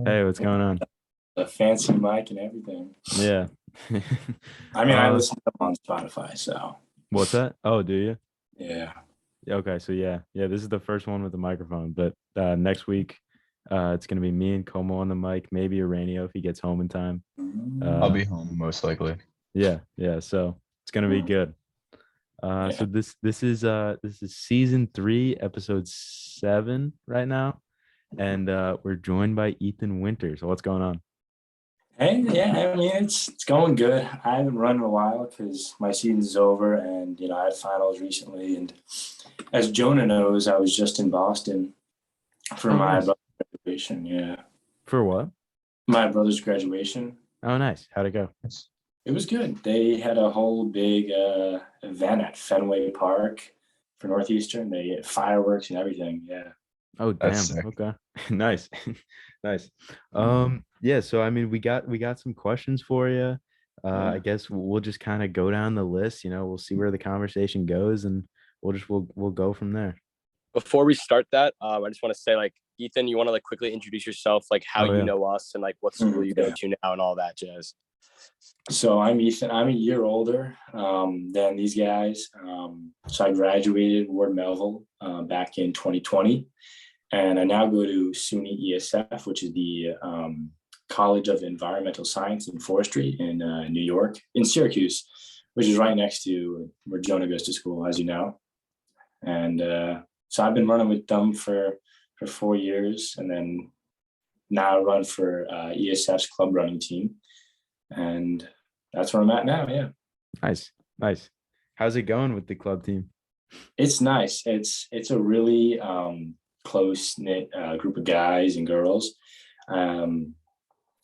Hey, what's going on? A fancy mic and everything. Yeah. I mean, I uh, listen to them on Spotify, so what's that? Oh, do you? yeah. Yeah, okay, so yeah, this is the first one with the microphone, but next week, it's gonna be me and Como on the mic, maybe Aurelio if he gets home in time. I'll Uh, be home most likely. yeah, so it's gonna be good. So Yeah. this is season 3, episode 7 right now, and we're joined by Ethan Winters. So what's going on? Hey, yeah, I mean, it's going good. I haven't run in a while because my season's over, and I had finals recently. And as Jonah knows, I was just in Boston for Oh, my nice. brother's graduation. Yeah, For what? my brother's graduation. Oh, nice. How'd it go? Yes. It was good. They had a whole big event at Fenway Park for Northeastern. They had fireworks and everything. Yeah. Oh, That's damn. sick. Okay. Nice. Nice. Yeah, so I mean, we got some questions for you. I Yeah. guess we'll just kind of go down the list, we'll see where the conversation goes and we'll go from there. Before we start that, I just want to say, like, Ethan, you want to like quickly introduce yourself, like how Oh you yeah. know us and like what school you go Yeah. to now and all that jazz. So I'm Ethan. I'm a year older than these guys. So I graduated Ward Melville back in 2020, and I now go to SUNY ESF, which is the College of Environmental Science and Forestry in New York, in Syracuse, which is right next to where Jonah goes to school, as you know. And so I've been running with them for 4 years, and then now I run for ESF's club running team, and that's where I'm at now. Yeah. Nice. Nice. How's it going with the club team? It's nice. It's a really close knit group of guys and girls, um,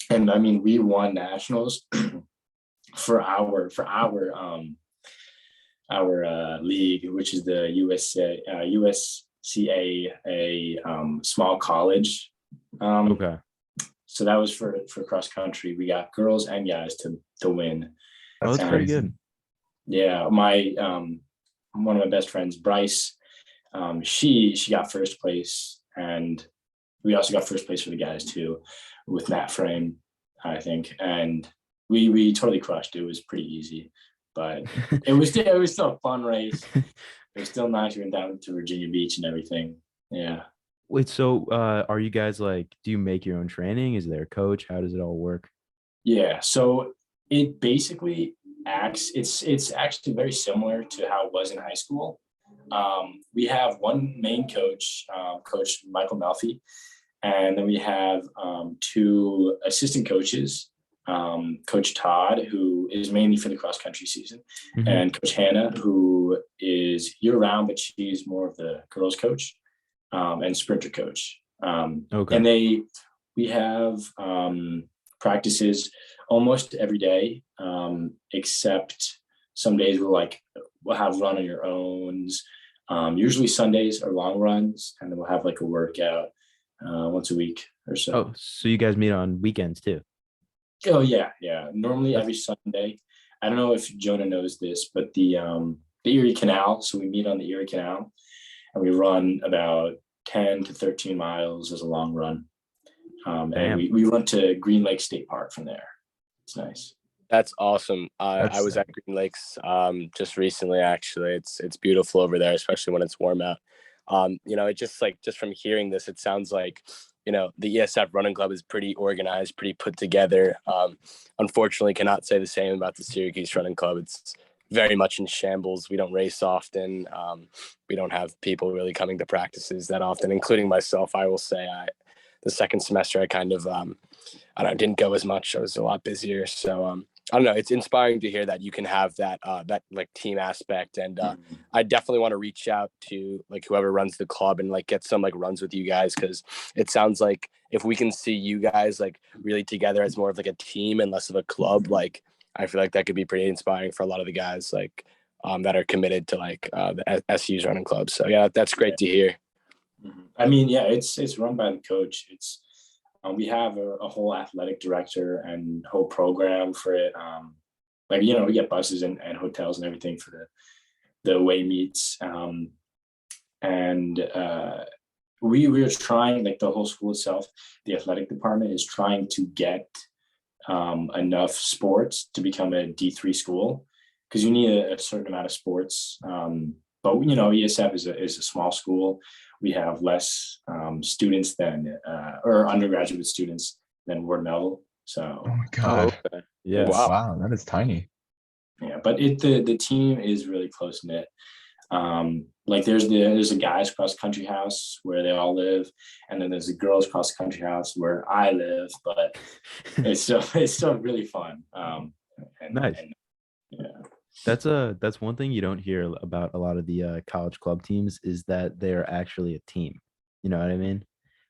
and I mean we won nationals for our league, which is the USCA, a small college. Um, Okay. so that was for cross country. We got girls and guys to win. Oh, That's that's pretty And good. crazy. yeah, my one of my best friends, Bryce, she got first place, and we also got first place for the guys too, with Matt Frame, I think, and we totally crushed. It was pretty easy, but it was still a fun race. It was still nice. We went down to Virginia Beach and everything. Yeah. Wait, so are you guys like, do you make your own training? Is there a coach? How does it all work? Yeah, so it basically acts. It's actually very similar to how it was in high school. We have one main coach, Coach Michael Melfi, and then we have two assistant coaches, Coach Todd, who is mainly for the cross country season, Mhm. and Coach Hannah, who is year round, but she's more of the girls coach and sprinter coach. Okay. And we have practices almost every day, except some days we'll have run on your own. Usually Sundays are long runs, and then we'll have like a workout once a week or Oh, so. so you guys meet on weekends too? Oh yeah. Normally That's every Sunday. I don't know if Jonah knows this, but the Erie Canal. So we meet on the Erie Canal, and we run about 10 to 13 miles as a long run. And damn. we run to Green Lake State Park from there. It's nice. That's awesome. I That's was sick. at Green Lakes just recently. Actually, it's beautiful over there, especially when it's warm out. It just from hearing this, it sounds like the ESF running club is pretty organized, pretty put together. Unfortunately, cannot say the same about the Syracuse running club. It's very much in shambles. We don't race often. We don't have people really coming to practices that often, including myself. I will say, the second semester I kind of I don't know, didn't go as much. I was a lot busier. So I don't know. It's inspiring to hear that you can have that like team aspect. And I definitely want to reach out to like whoever runs the club and like get some like runs with you guys, because it sounds like if we can see you guys like really together as more of like a team and less of a club, like I feel like that could be pretty inspiring for a lot of the guys like that are committed to like the SU's running club. So yeah, that's great to hear. I mean, yeah, it's run by the coach. It's we have a whole athletic director and whole program for it. We get buses and hotels and everything for the away meets. And we were trying, like the whole school itself, the athletic department is trying to get enough sports to become a D3 school, because you need a certain amount of sports. But ESF is a small school. We have less students than or undergraduate students than Ward Melville. So Oh my Oh, God. okay. Yeah. Wow. Wow, that is tiny. yeah, but the team is really close knit. Like there's a guys cross country house where they all live, and then there's a girls cross country house where I live. But it's still really fun. Nice. And, yeah. That's one thing you don't hear about a lot of the college club teams, is that they're actually a team. You know what I mean?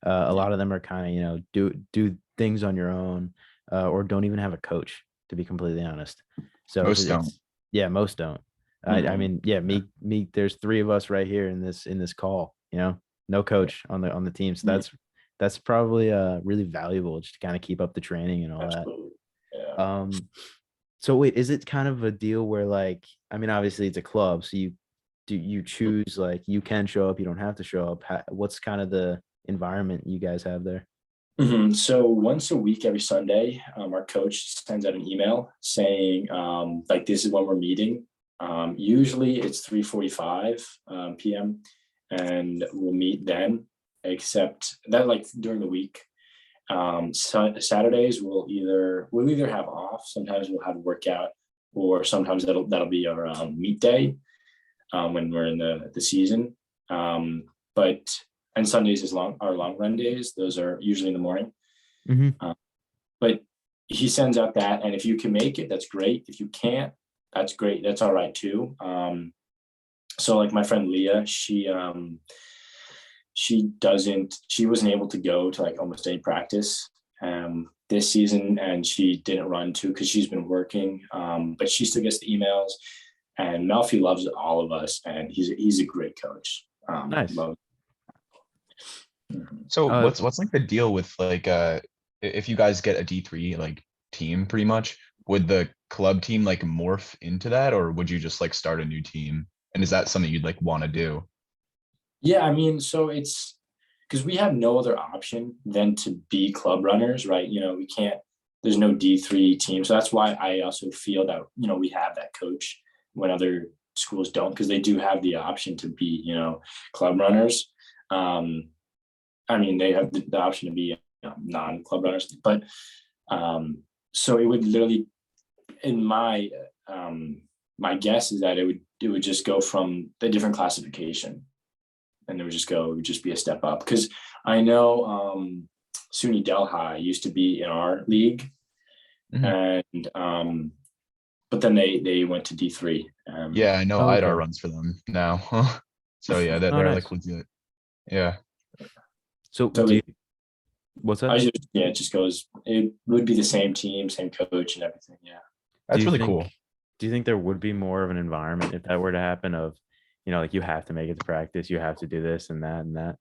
A lot of them are kind of, do things on your own, or don't even have a coach, to be completely honest. So Most don't. Yeah, most don't. I Mhm. mean, yeah, me. There's three of us right here in this call. No coach on the team. So Mhm. that's probably really valuable, just to kind of keep up the training and all that. Absolutely. Yeah. So wait, is it kind of a deal where, like, I mean, obviously it's a club, so you choose, like, you can show up, you don't have to show up. What's kind of the environment you guys have there? So once a week, every Sunday, our coach sends out an email saying, like, this is when we're meeting. Usually it's 3:45 p.m. and we'll meet then, except that, like, during the week. So Saturdays we'll either have off, sometimes we'll have a workout, or sometimes that'll be our meet day when we're in the season. But and Sundays is our long run days. Those are usually in the morning. Mhm. But he sends out that, and if you can make it, that's great. If you can't, that's great. That's all right too. So like my friend Leah, she wasn't able to go to like almost any practice this season, and she didn't run too because she's been working. But she still gets the emails, and Melfi loves all of us, and he's a great coach. Nice. So Uh, what's like the deal with like if you guys get a D3 like team pretty much, would the club team like morph into that, or would you just like start a new team? And is that something you'd like want to do? Yeah, I mean, so it's because we have no other option than to be club runners, right? We can't, there's no D3 team. So that's why I also feel that, we have that coach when other schools don't, because they do have the option to be, club runners. I mean, they have the option to be non-club runners, but so it would literally, in my guess is that it would just go from the different classification, and it would just be a step up. Because I know SUNY Delhi used to be in our league, Mhm. and but then they went to D3. Yeah, I know oh, IDAR okay. runs for them now. So yeah, Oh, they're nice. like legit. Yeah. So So what's I that? just it just goes. It would be the same team, same coach, and everything. Yeah. Do That's you really think cool. do you think there would be more of an environment if that were to happen, of, like, you have to make it to practice, you have to do this and that and that?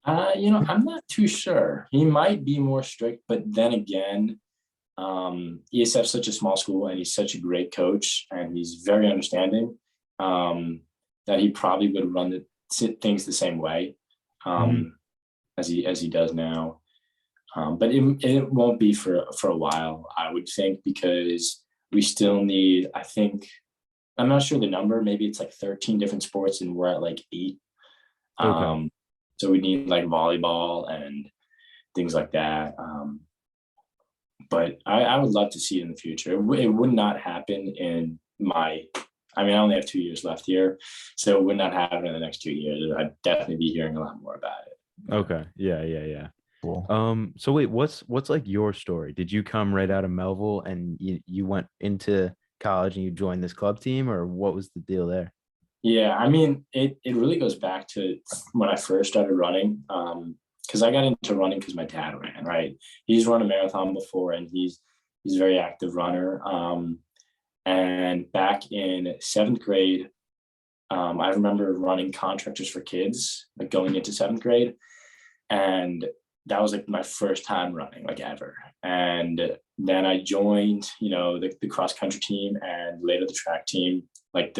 I'm not too sure. He might be more strict, but then again, ESF's such a small school, and he's such a great coach, and he's very understanding, that he probably would run things the same way, Mhm. as he does now. But it won't be for a while, I would think, because we still need, I think, I'm not sure the number, maybe it's like 13 different sports, and we're at like 8. Okay. So we need like volleyball and things like that. But I would love to see it in the future. It would not happen in I mean, I only have 2 years left here, so it would not happen in the next 2 years. I'd definitely be hearing a lot more about it. Okay. Yeah, yeah, yeah. Cool. So wait, what's like your story? Did you come right out of Melville and you went into college and you joined this club team, or what was the deal there? Yeah, I mean, it really goes back to when I first started running. Because I got into running because my dad ran, right? He's run a marathon before, and he's a very active runner. And back in 7th grade, I remember running Contractors for Kids, like going into 7th grade, and that was like my first time running, like, ever. And then I joined, the cross country team, and later the track team, like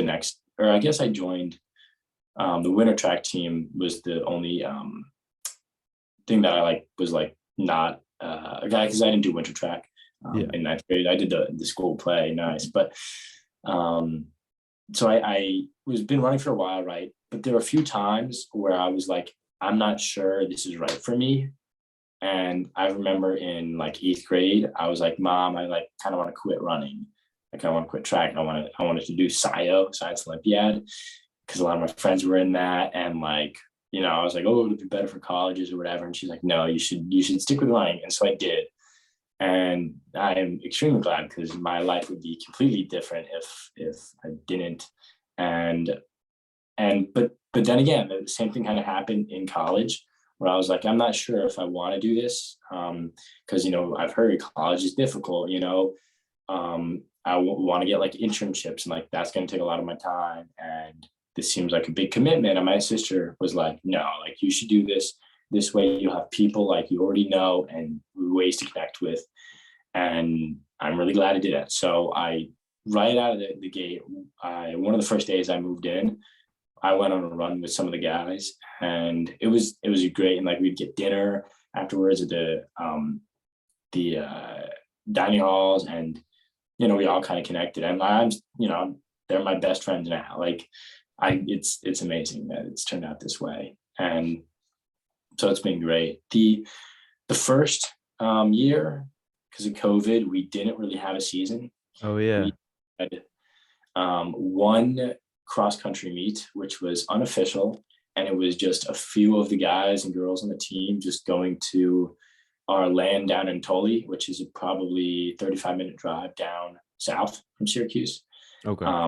or I guess I joined the winter track team was the only thing that I like was like not a guy, because I didn't do winter track Yeah. in ninth grade. I did the school play, nice, but so I was been running for a while, right? But there were a few times where I was like, I'm not sure this is right for me. And I remember in like eighth grade, I was like, Mom, I like kind of want to quit running. Like I want to quit track. I wanted to do Science Olympiad, because a lot of my friends were in that. And like, I was like, oh, it'd be better for colleges or whatever. And she's like, no, you should stick with running. And so I did. And I am extremely glad, because my life would be completely different if I didn't. And but then again, the same thing kind of happened in college, where I was like, I'm not sure if I want to do this, because I've heard college is difficult. I want to get like internships, and like that's going to take a lot of my time, and this seems like a big commitment. And my sister was like, no, like you should do this way. You'll have people like you already know and ways to connect with. And I'm really glad I did it. So I, right out of the gate, one of the first days I moved in, I went on a run with some of the guys, and it was great. And like we'd get dinner afterwards at the dining halls, and we all kind of connected. And they're my best friends now. Like it's amazing that it's turned out this way. And so it's been great. The first year, because of COVID, we didn't really have a season. Oh yeah. We had one cross country meet, which was unofficial, and it was just a few of the guys and girls on the team just going to our land down in Tully, which is a probably 35-minute drive down south from Syracuse. Okay.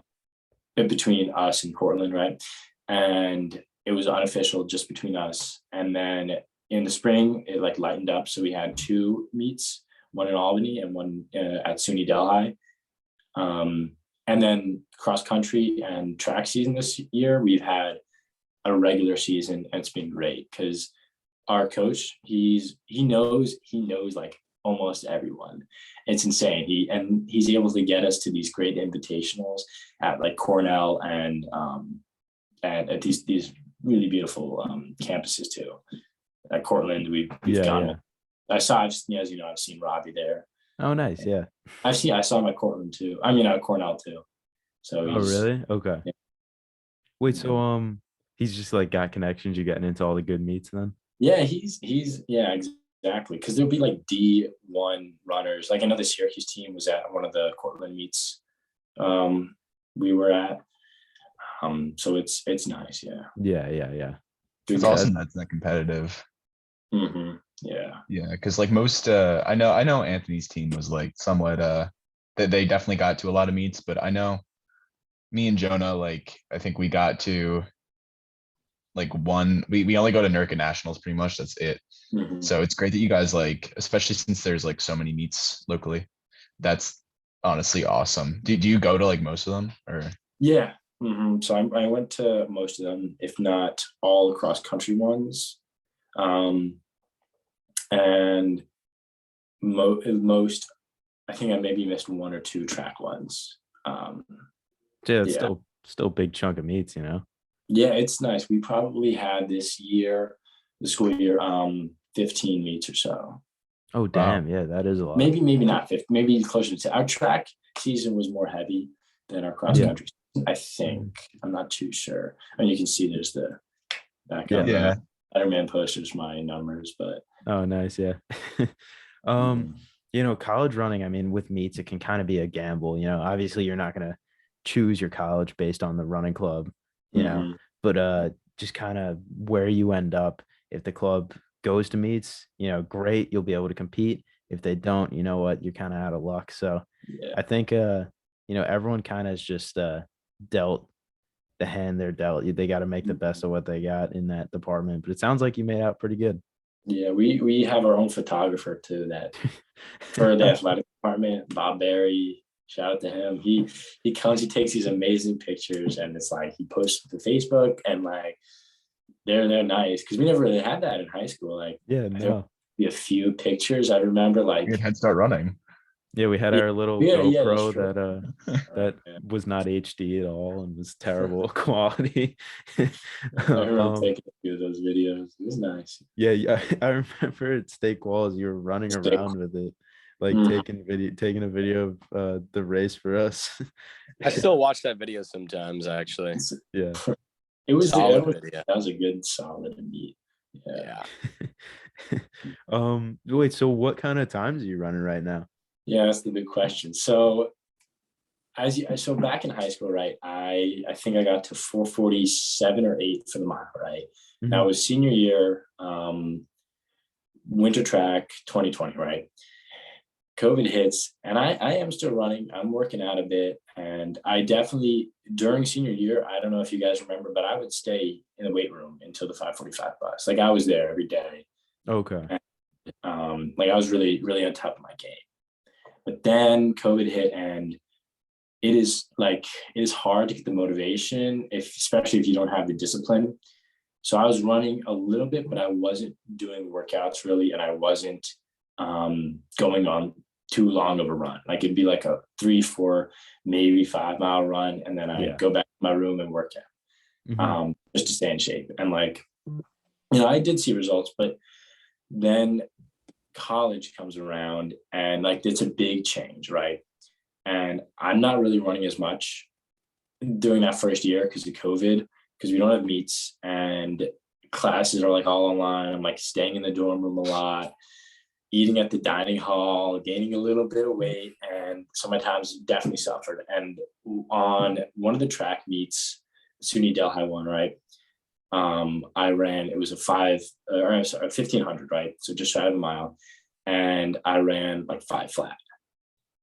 Between us and Portland, right? And it was unofficial, just between us. And then in the spring, it like lightened up, so we had two meets, one in Albany and one at SUNY Delhi. And then cross country and track season this year, we've had a regular season, and it's been great, because our coach, he knows like almost everyone. It's insane. He's able to get us to these great invitationals at like Cornell and at these really beautiful campuses too. At Cortland, we've gone. Yeah. As I've seen Robbie there. Oh, nice. Yeah. I saw him at Cortland too. Cornell too. So Oh, really? Okay. Yeah. Wait, so he's just like got connections. You're getting into all the good meets then? Yeah, he's exactly, because there'll be like D1 runners. Like I know the Syracuse team was at one of the Cortland meets we were at. So it's nice. Yeah. Yeah. It's awesome that's that competitive. Mm-hmm. Yeah. Yeah, because like most I know Anthony's team was like somewhat that they definitely got to a lot of meets, but I know me and Jonah, like I think we got to like one, we only go to NERCA Nationals pretty much. That's it. Mm-hmm. So it's great that you guys, like, especially since there's like so many meets locally. That's honestly awesome. Do you go to like most of them, or? Yeah. Mm-hmm. So I went to most of them, if not all cross country ones. And most, I think I maybe missed one or two track ones. Yeah, it's still a big chunk of meets, Yeah, it's nice. We probably had this year, the school year, 15 meets or so. Oh, damn. Wow. Yeah, that is a lot. Maybe not 50, maybe closer to our track season was more heavy than our cross country season, I think. I'm not too sure. I mean, you can see there's the back up. Yeah. Letterman posters, my numbers, but oh, nice. Yeah. College running, I mean, with meets, it can kind of be a gamble. Obviously you're not going to choose your college based on the running club, but just kind of where you end up. If the club goes to meets, great, you'll be able to compete. If they don't, you know what, you're kind of out of luck. So I think everyone kind of is just dealt the hand they're dealt. They got to make the best of what they got in that department. But it sounds like you made out pretty good. Yeah, we have our own photographer too, that for the athletic department, Bob Barry. Shout out to him. He comes, he takes these amazing pictures, and it's like he posts to Facebook, and like they're nice, because we never really had that in high school. Like, yeah, no, be a few pictures. I remember like your head start running. Yeah, we had Yeah, our little yeah, that's GoPro true. that Yeah. was not HD at all and was terrible quality. I remember um, taking a few of those videos. It was nice. yeah, yeah, I remember at State Qualls you were running Steak. around with it, like Mhm. taking a video of the race for us. I still watch that video sometimes, actually. Yeah. Solid That video. was a good solid meet. Yeah. Yeah. Wait, so what kind of times are you running right now? Yeah, that's the big question. So so back in high school, right? I think I got to 4:47 or 8 for the mile, right? Now it Mhm. was senior year, winter track 2020, right? COVID hits, and I am still running. I'm working out a bit, and I definitely during senior year. I don't know if you guys remember, but I would stay in the weight room until the 5:45 bus. Like I was there every day. Okay. And, like I was really really on top of my game. But then COVID hit, and it is hard to get the motivation, if especially if you don't have the discipline. So I was running a little bit, but I wasn't doing workouts really, and I wasn't going on too long of a run. Like it'd be like a 3, 4, maybe 5 mile run, and then I'd Yeah. go back to my room and work out Mhm. just to stay in shape. And like, I did see results, but then college comes around, and like it's a big change, right? And I'm not really running as much during that first year because of COVID, because we don't have meets and classes are like all online. I'm like staying in the dorm room a lot, eating at the dining hall, gaining a little bit of weight. And so my times definitely suffered. And on one of the track meets, SUNY Delhi one, right? I ran, it was a 1500, right? So just shy of a mile. And I ran like 5 flat.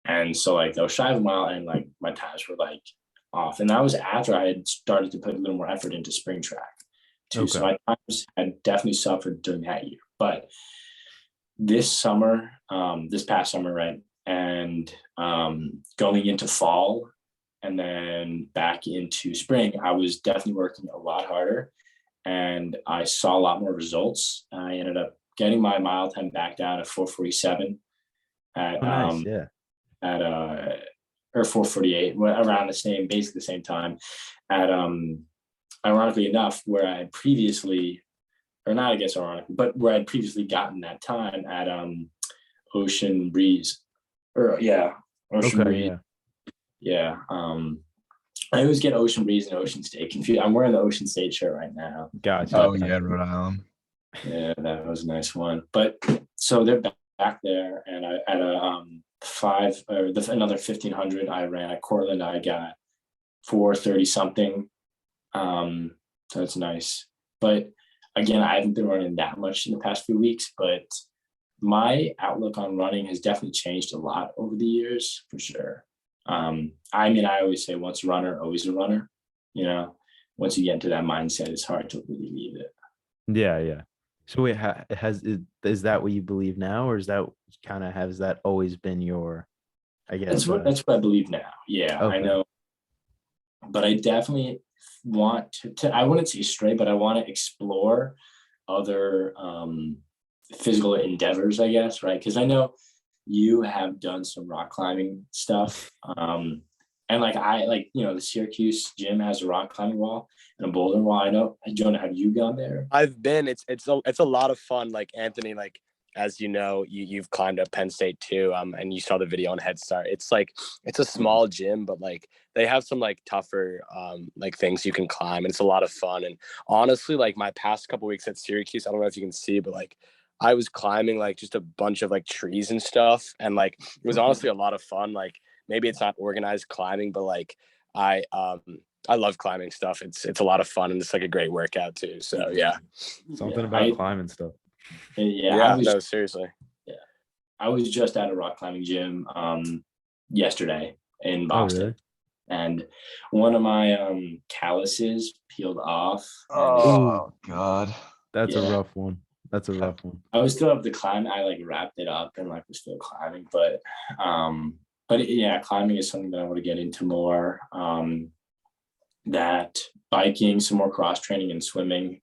And so like I was shy of a mile and like my times were like off. And that was after I had started to put a little more effort into spring track too. So Okay. my times had definitely suffered during that year. But this summer, this past summer, right? And going into fall and then back into spring, I was definitely working a lot harder and I saw a lot more results. I ended up getting my mile time back down to 4:47 at Oh, nice. Yeah. at or 4:48, around the same, basically the same time at ironically enough, where I had previously, or not, I guess ironically, but where I'd previously gotten that time at Ocean Breeze. Or yeah, Ocean Okay. Breeze. Yeah. Yeah. I always get Ocean Breeze and Ocean State confused. I'm wearing the Ocean State shirt right now. Gotcha. Oh yeah, Rhode Island. Yeah, that was a nice one. But so they're back there, and I at a another 1500 I ran at Cortland. I got 4:30 something. So it's nice. But again, I haven't been running that much in the past few weeks, but my outlook on running has definitely changed a lot over the years, for sure. I mean, I always say once a runner, always a runner. You know, once you get into that mindset, it's hard to really leave it. Yeah. Yeah. So wait, is that what you believe now, or is that kind of has that always been your, I That's guess, what I believe now. Yeah, I okay. know, but I definitely want to I wouldn't say stray, but I want to explore other physical endeavors, I guess, right? Because I know you have done some rock climbing stuff. And like the Syracuse gym has a rock climbing wall and a boulder wall. I know, Jonah, have you gone there? I've been. It's a lot of fun. Like Anthony, like as you know, you've climbed up Penn State too. And you saw the video on Head Start. It's like it's a small gym, but like they have some like tougher like things you can climb, and it's a lot of fun. And honestly, like my past couple weeks at Syracuse, I don't know if you can see, but like I was climbing like just a bunch of like trees and stuff, and like it was honestly a lot of fun. Like maybe it's not organized climbing, but like I um I love climbing stuff. It's a lot of fun and it's like a great workout too. So yeah. Something Yeah, about climbing stuff. Yeah, no, seriously. Yeah, I was just at a rock climbing gym yesterday in Oh, Boston, really? and one of my calluses peeled off. And Oh, God. that's a yeah, rough one. That's a rough one. I was still up to climb. I like wrapped it up and like was still climbing, but yeah, climbing is something that I want to get into more. That biking, some more cross training and swimming.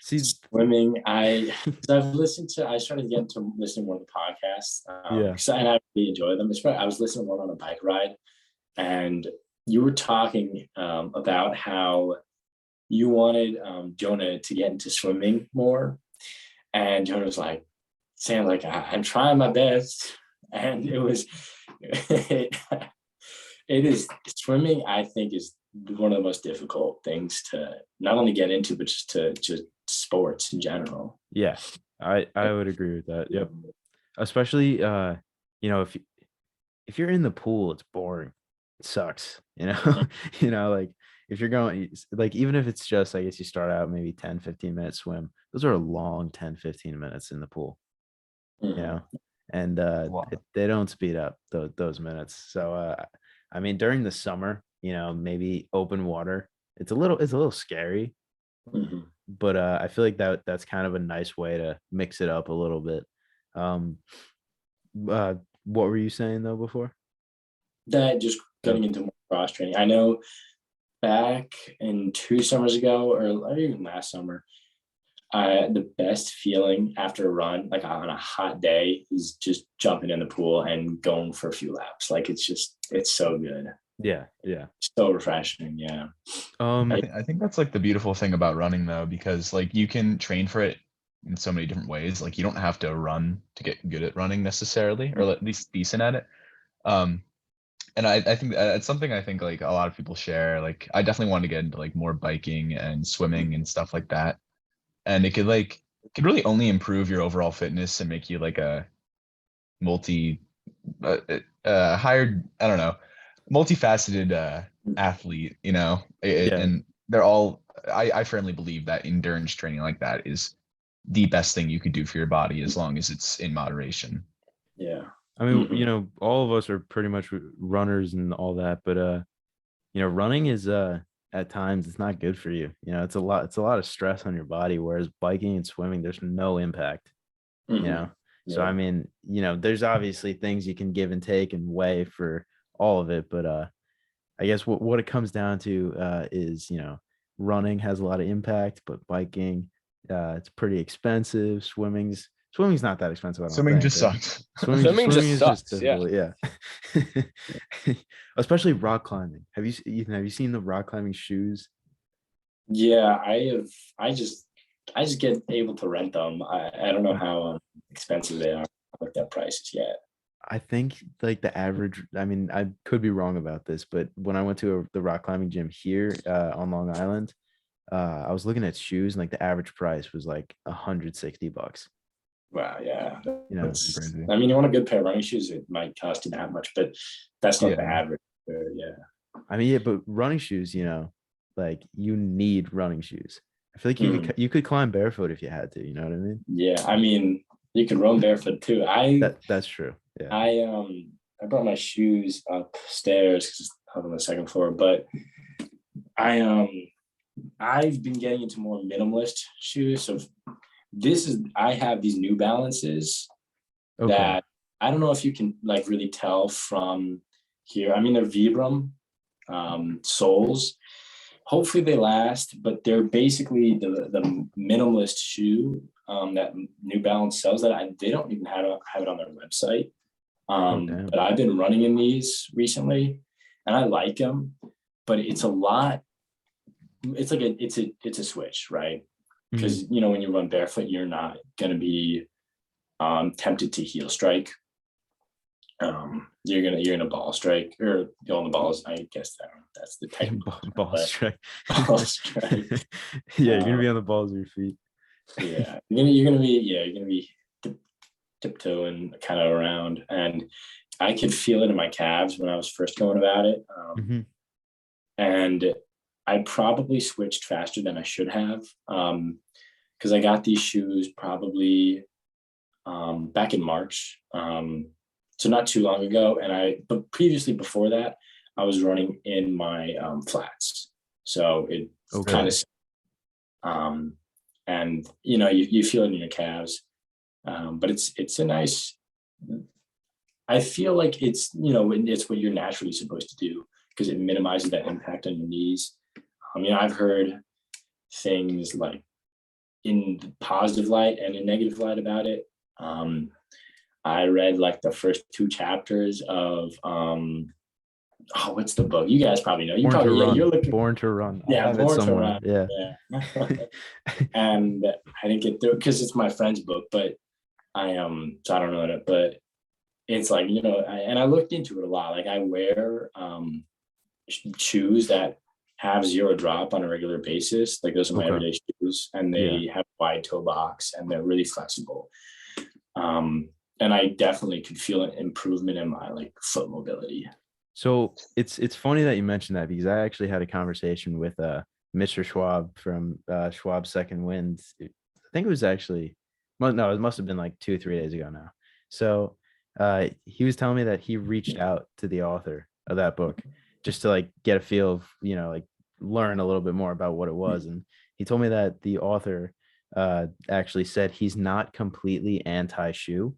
See, Swimming, so I started getting to listen to one of the podcasts, yeah, and I really enjoy them. I was listening to one on a bike ride, and you were talking about how you wanted Jonah to get into swimming more, and Jonah was like saying like I'm trying my best, and it was it, it is swimming. I think is one of the most difficult things to not only get into, but just sports in general. yeah, I would agree with that. Yep. Especially if you're in the pool, it's boring. It sucks, like if you're going like even if it's just I guess you start out maybe 10-15 minute swim. Those are a long 10-15 minutes in the pool, you Mhm. know, and Wow. they don't speed up those minutes. So I mean during the summer, maybe open water, it's a little scary, Mhm. but I feel like that's kind of a nice way to mix it up a little bit. Um, uh, what were you saying though before? That just Oh, getting into more cross training. I know back in 2 summers ago, or even last summer, the best feeling after a run, like on a hot day, is just jumping in the pool and going for a few laps. Like it's so good, yeah, yeah. so refreshing. Yeah. I Um, think I think that's like the beautiful thing about running though, because like you can train for it in so many different ways. Like you don't have to run to get good at running necessarily, or at least decent at it. Um, and I think it's something I think like a lot of people share. Like I definitely want to get into like more biking and swimming and stuff like that. And it could really only improve your overall fitness and make you like a multi hired, I don't know, multifaceted athlete, yeah. and they're all I firmly believe that endurance training like that is the best thing you could do for your body as long as it's in moderation. Yeah. I mean, Mhm. all of us are pretty much runners and all that, but running is at times it's not good for you. It's a lot of stress on your body, whereas biking and swimming, there's no impact, you know. Mhm. So I Yeah. mean, there's obviously things you can give and take and weigh for all of it, but I guess what it comes down to is running has a lot of impact, but biking it's pretty expensive. Swimming's not that expensive, I don't Swimming think. just sucks. Swimming Swimming swimming just is just sucks. Yeah. difficult, yeah. Especially rock climbing. Ethan, have you seen the rock climbing shoes? Yeah. I have. I just. I just get able to rent them. I don't know how expensive they are. Looked at prices yet. I think like the average, I mean, I could be wrong about this, but when I went to the rock climbing gym here on Long Island, I was looking at shoes and like the average price was like $160. Wow. Yeah. You know, That's crazy. I mean, you want a good pair of running shoes, it might cost you that much, but that's like the Yeah. average. Yeah. I mean, yeah, but running shoes, like you need running shoes. I feel like you Mhm. could you could climb barefoot if you had to. You know what I mean? Yeah. I mean, you can roam barefoot too. That's true. Yeah. I brought my shoes upstairs because it's up on the second floor, but I I've been getting into more minimalist shoes. So I have these New Balances Okay. that I don't know if you can like really tell from here. I mean, they're Vibram soles. Hopefully they last, but they're basically the minimalist shoe that New Balance sells. They don't even have it on their website. Oh damn. But I've been running in these recently, and I like them. But it's a lot. It's like it's a switch, right? Mhm. Because when you run barefoot, you're not gonna be tempted to heel strike. You're gonna ball strike or go on the balls. I guess that's the technical term, Ball but strike. ball strike. Yeah, you're gonna Um, be on the balls of your feet. yeah, you're gonna be tiptoeing kind of around, and I could feel it in my calves when I was first going about it, Mhm. and I probably switched faster than I should have, because I got these shoes probably back in March, so not too long ago. But previously before that, I was running in my flats, so it kind Okay. of, um, and you feel it in your calves, but it's a nice. I feel like it's what you're naturally supposed to do because it minimizes that impact on your knees. I've heard things like in the positive light and in negative light about it. I read like the first 2 chapters of what's the book? You guys probably know. You Born to probably Run. you're looking. Born to Run. I Yeah, have it Born to somewhere. Run. Yeah. And I didn't get through it because it's my friend's book, but so I don't know it, but it's like, I looked into it a lot. Like I wear shoes that have 0 drop on a regular basis. Like those are my Okay. everyday shoes, and they have wide toe box and they're really flexible. And I definitely could feel an improvement in my like foot mobility. So it's funny that you mentioned that, because I actually had a conversation with Mr. Schwab from Schwab Second Wind. I think it was actually, no, it must have been like 2-3 days ago now. So he was telling me that he reached out to the author of that book just to like get a feel of, like learn a little bit more about what it was. And he told me that the author actually said he's not completely anti-shoe,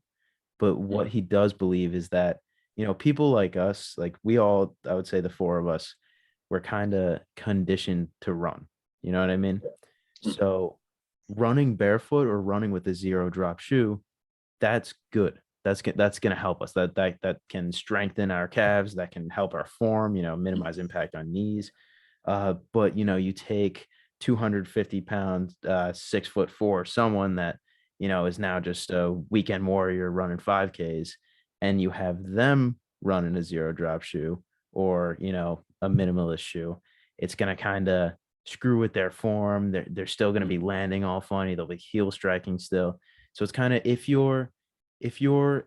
but what he does believe is that, people like us, like we all, I would say the 4 of us, we're kind of conditioned to run. You know what I mean? So running barefoot or running with a 0 drop shoe, that's good. That's going to help us. That can strengthen our calves. That can help our form. Minimize impact on knees. But you take 250-pound, 6'4" someone that is now just a weekend warrior running 5Ks, and you have them running a 0 drop shoe or a minimalist shoe. It's going to kind of screw with their form. They're still going to be landing all funny. They'll be heel striking still. So it's kind of, if you're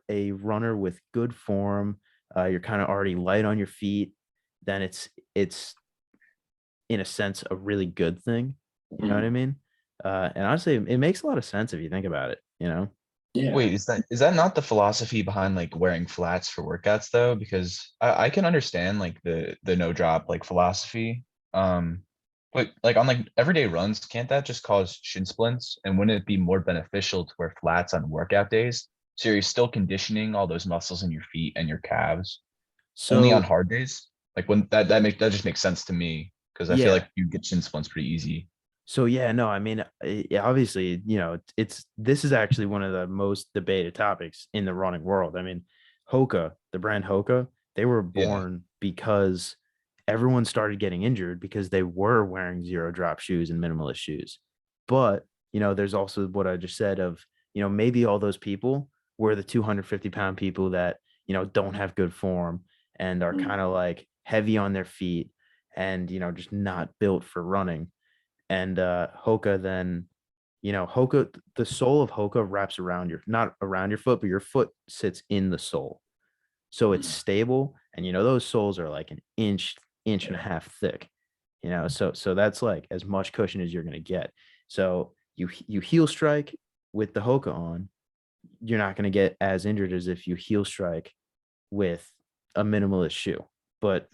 a runner with good form, you're kind of already light on your feet, then it's in a sense a really good thing. You know what I mean? And honestly, it makes a lot of sense if you think about it. Yeah. Wait, is that not the philosophy behind like wearing flats for workouts though? Because I can understand like the no drop like philosophy. But like on like everyday runs, can't that just cause shin splints? And wouldn't it be more beneficial to wear flats on workout days? So you're still conditioning all those muscles in your feet and your calves only on So hard days? Like when that just makes sense to me because I feel yeah. like you get shin splints pretty easy. So yeah, no, I mean, obviously, this is actually one of the most debated topics in the running world. I mean, Hoka, the brand Hoka, they were Yeah. born because everyone started getting injured because they were wearing 0 drop shoes and minimalist shoes. But, there's also what I just said of, maybe all those people were the 250-pound people that, don't have good form and are kind of like heavy on their feet and, just not built for running. And Hoka then, Hoka, the sole of Hoka wraps around not around your foot, but your foot sits in the sole. So it's stable. And those soles are like an inch and a half thick. So that's like as much cushion as you're gonna get. So you heel strike with the Hoka on, you're not gonna get as injured as if you heel strike with a minimalist shoe. But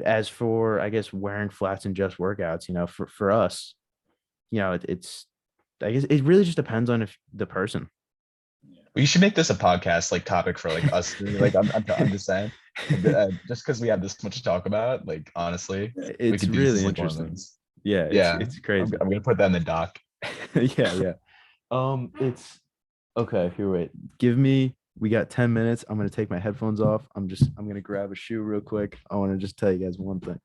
as for, I guess, wearing flats and just workouts, for us, it's, I guess it really just depends on if the person. We should make this a podcast like topic for like us. Like I'm just saying, just because we have this much to talk about. Like honestly, we It's could do this really as like one of interesting. those. Yeah, Yeah, it's crazy. I'm gonna put that in the doc. Yeah. It's okay. Here, wait. We got 10 minutes. I'm gonna take my headphones off. I'm gonna grab a shoe real quick. I want to just tell you guys one thing.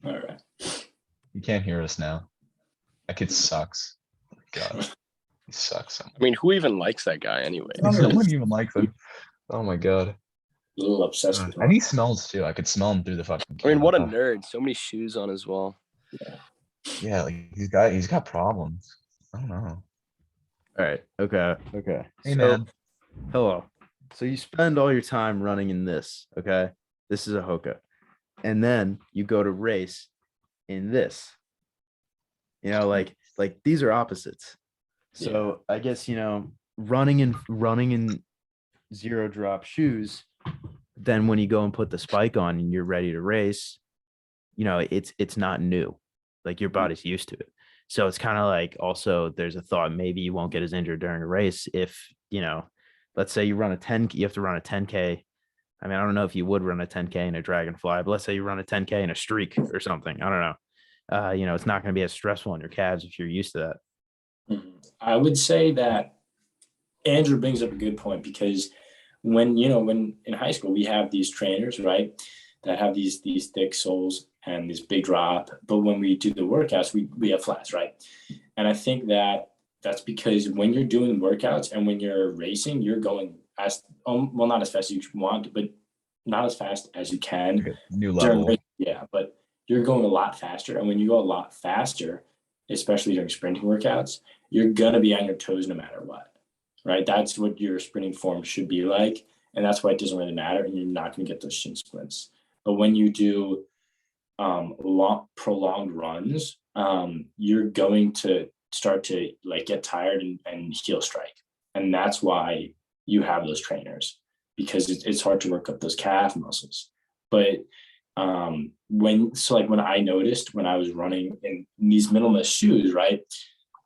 All right. You can't hear us now. That kid sucks. God, he sucks. So much. I mean, who even likes that guy anyway? No one even likes him. Oh my god. A little obsessed with And he smells too. I could smell him through the fucking I mean, what a camera. nerd. So many shoes on as well. Yeah, like he's got problems. I don't know. All right. Okay. Hey So, man. hello. So you spend all your time running in this. Okay. This is a Hoka, and then you go to race in this. Like these are opposites. So I guess running in 0 drop shoes. Then when you go and put the spike on and you're ready to race, it's not new. Like your body's used to it. So it's kind of like, also there's a thought maybe you won't get as injured during a race if, let's say you run a 10, you have to run a 10K. I mean, I don't know if you would run a 10K in a Dragonfly, but let's say you run a 10K in a streak or something. I don't know. it's not going to be as stressful on your calves if you're used to that. I would say that Andrew brings up a good point, because when in high school we have these trainers, right, that have these thick soles and this big drop, but when we do the workouts, we have flats, right? And I think that's because when you're doing workouts and when you're racing, you're going as well, not as fast as you want, but not as fast as you can. Like a new level. Yeah, but you're going a lot faster, and when you go a lot faster, especially during sprinting workouts, you're gonna be on your toes no matter what, right? That's what your sprinting form should be like, and that's why it doesn't really matter, and you're not gonna get those shin splints. But when you do long prolonged runs, you're going to start to like get tired and heel strike, and that's why you have those trainers, because it's hard to work up those calf muscles. But when I noticed when I was running in these minimalist shoes, right,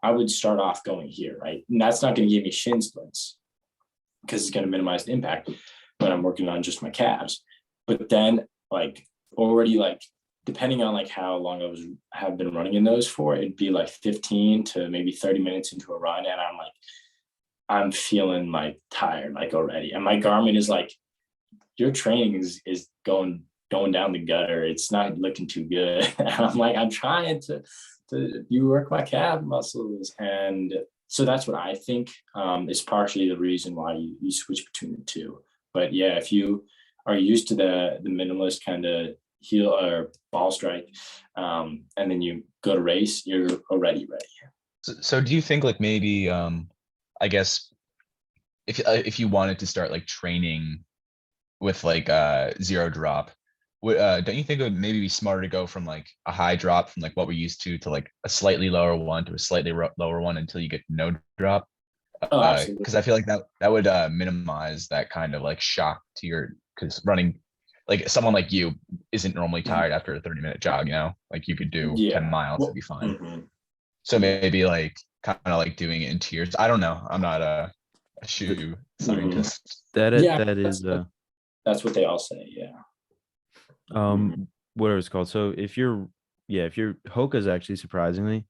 I would start off going here, right, and that's not going to give me shin splints because it's going to minimize the impact when I'm working on just my calves. But then already depending on how long have been running in those for, it'd be 15 to maybe 30 minutes into a run, and I'm feeling tired already, and my Garmin is your training is going down the gutter. It's not looking too good. And I'm trying to you work my calf muscles, and so that's what I think is partially the reason why you switch between the two. But yeah, if you are used to the minimalist kind of heel or ball strike, and then you go to race, you're already ready. So do you think maybe I guess if you wanted to start training with zero drop, don't you think it would maybe be smarter to go from a high drop from what we're used to a slightly lower one to a slightly lower one until you get no drop? Oh, absolutely. Because I feel that would minimize that kind of shock to your, because running someone like you isn't normally tired after a 30-minute jog, you could do 10 miles and be fine. Mm-hmm. So maybe kind of doing it in tiers. I don't know. I'm not a shoe scientist. That is that's what they all say. Yeah. Whatever it's called. So if your Hoka's actually, surprisingly,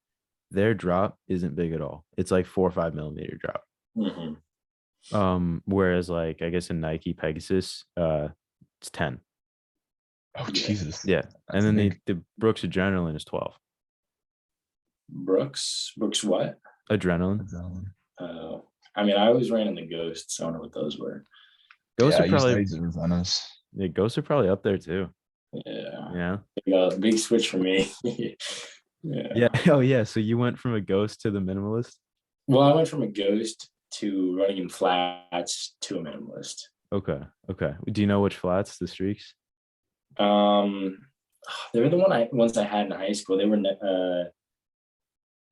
their drop isn't big at all. It's 4 or 5 millimeter drop. Mm-hmm. Whereas I guess in Nike Pegasus, it's 10. Oh Jesus. Yeah. And then the Brooks Adrenaline is 12. Brooks what? Adrenaline. I always ran in the Ghosts, so I don't know what those were. Ghosts are probably yeah, Ghosts are probably up there too. Yeah. Big switch for me. Yeah. Oh yeah. So you went from a Ghost to the Minimalist? Well, I went from a Ghost to running in flats to a Minimalist. Okay. Do you know which flats, the Streaks? They were the ones I had in high school. They were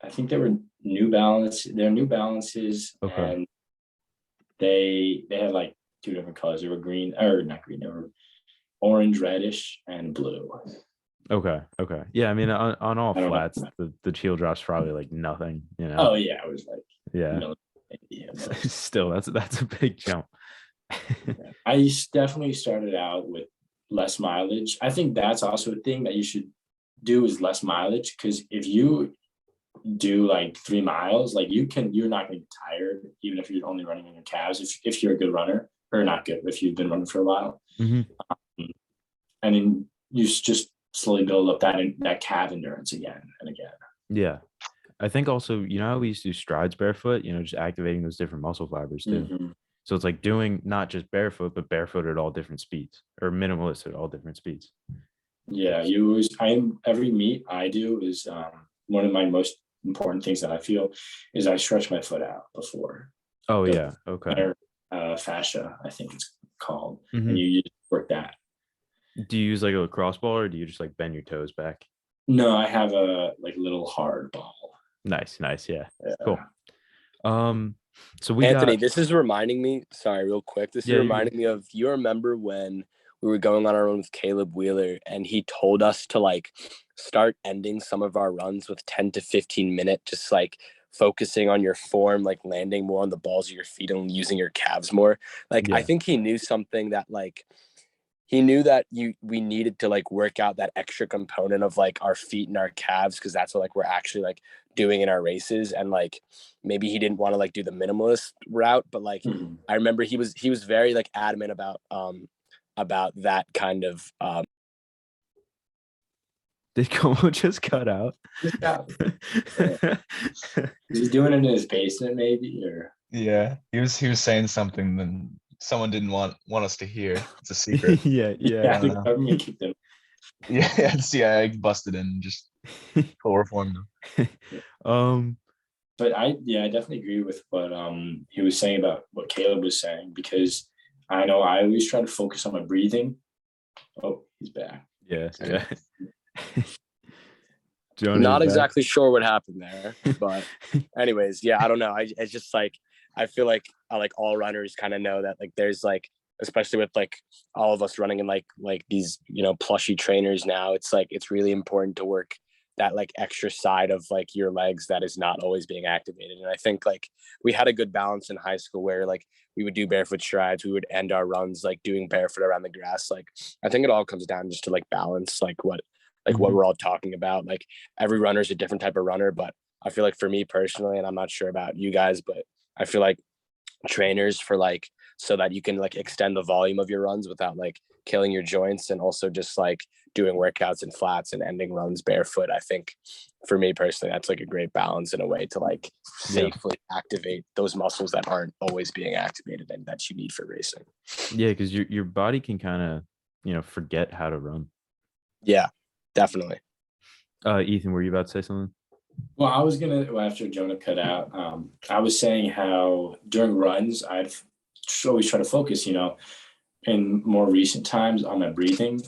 I think they were New Balance. They're New Balances. Okay. And they had 2 different colors. They were green, or not green. They were orange, reddish, and blue. Okay. Yeah, on all flats, the heel drop's probably nothing. Oh yeah, it was yeah. Still, that's a big jump. I definitely started out with less mileage. I think that's also a thing that you should do, is less mileage, because if you do 3 miles, you're not going to get tired, even if you're only running on your calves, if you're a good runner, or not good, if you've been running for a while. Mm-hmm. And then you just slowly build up that calf endurance again and again. Yeah. I think also, how we used to do strides barefoot, just activating those different muscle fibers too. Mm-hmm. So it's doing not just barefoot, but barefoot at all different speeds, or minimalist at all different speeds. Yeah, every meet I do is one of my most important things that I feel is I stretch my foot out before. Oh yeah. Okay. Fascia, I think it's called. Mm-hmm. And you just work that. Do you use a lacrosse ball, or do you just bend your toes back? No, I have a little hard ball. Nice. Yeah. Cool. So Anthony, this is reminding me, sorry, real quick. This is reminding me of, you remember when we were going on our own with Caleb Wheeler, and he told us to start ending some of our runs with 10 to 15 minute, just focusing on your form, landing more on the balls of your feet and using your calves more. I think he knew something that he knew that we needed to like work out that extra component of like our feet and our calves, because that's what like we're actually like doing in our races. And like maybe he didn't want to like do the minimalist route, but like I remember he was very like adamant about that kind of Did Como just cut out? Yeah. Is he doing it in his basement maybe, or? Yeah, he was saying something that someone didn't want us to hear. It's a secret. Yeah, Yeah, yeah. the don't know. government kicked him. Yeah, the CIA busted in and just chloroformed him. Um, But I definitely agree with what he was saying about what Caleb was saying, because I know I always try to focus on my breathing. Oh, he's back. yeah, yeah. Jonah, not you back? exactly sure what happened there, but anyways, yeah, I don't know. It's just like I feel like all runners kind of know that like there's like, especially with like all of us running in like these, you know, plushy trainers now, it's like it's really important to work that like extra side of like your legs that is not always being activated. And I think like we had a good balance in high school where like we would do barefoot strides, we would end our runs like doing barefoot around the grass. Like I think it all comes down just to like balance, like what we're all talking about. Like every runner is a different type of runner, but I feel like for me personally, and I'm not sure about you guys, but I feel like trainers for like so that you can like extend the volume of your runs without like killing your joints, and also just like doing workouts in flats and ending runs barefoot. I think for me personally, that's like a great balance in a way to like safely activate those muscles that aren't always being activated and that you need for racing. Yeah, because your body can kind of, you know, forget how to run. Yeah, definitely. Ethan, were you about to say something? Well, I was gonna, after Jonah cut out, I was saying how during runs I'd always try to focus, you know, in more recent times on my breathing,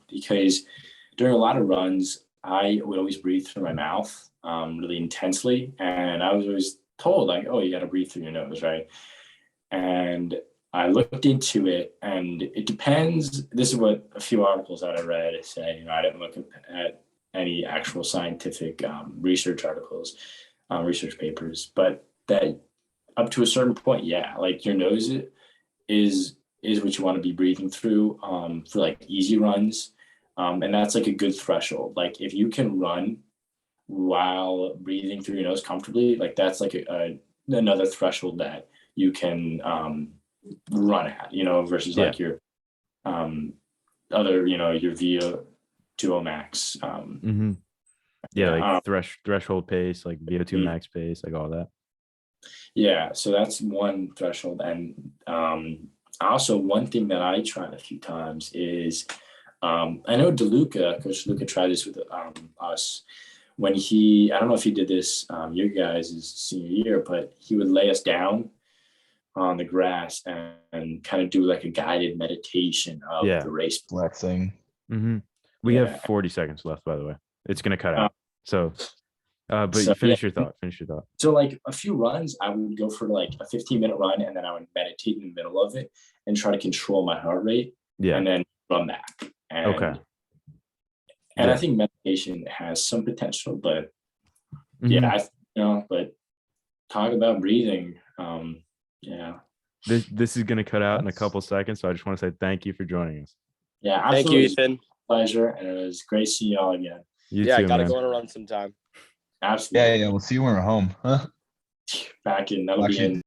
because during a lot of runs I would always breathe through my mouth really intensely, and I was always told like, oh, you got to breathe through your nose, right? And I looked into it, and it depends. This is what a few articles that I read say. You know, I didn't look at any actual scientific research articles, research papers, but that up to a certain point, yeah, like your nose is what you want to be breathing through for like easy runs, and that's like a good threshold. Like if you can run while breathing through your nose comfortably, like that's like another threshold that you can run at, you know, versus like your other, you know, your VO2 max. Like threshold pace, like VO2 max pace, like all that. Yeah, so that's one threshold. And also one thing that I tried a few times is I know DeLuca, Coach DeLuca tried this with us when I don't know if he did this your guys' senior year, but he would lay us down on the grass and kind of do like a guided meditation of the race. Flexing. We have 40 seconds left, by the way. It's going to cut out. So, but so, finish your thought. So like a few runs, I would go for like a 15-minute run, and then I would meditate in the middle of it and try to control my heart rate. And then run back. And, and I think meditation has some potential, but but talk about breathing. This is going to cut out in a couple seconds, so I just want to say thank you for joining us. Yeah, absolutely. Thank you, Ethan. Pleasure, and it was great seeing y'all again. You too, I gotta man. go on a run sometime. Absolutely. Yeah, we'll see you when we're home. Back in, that'll be in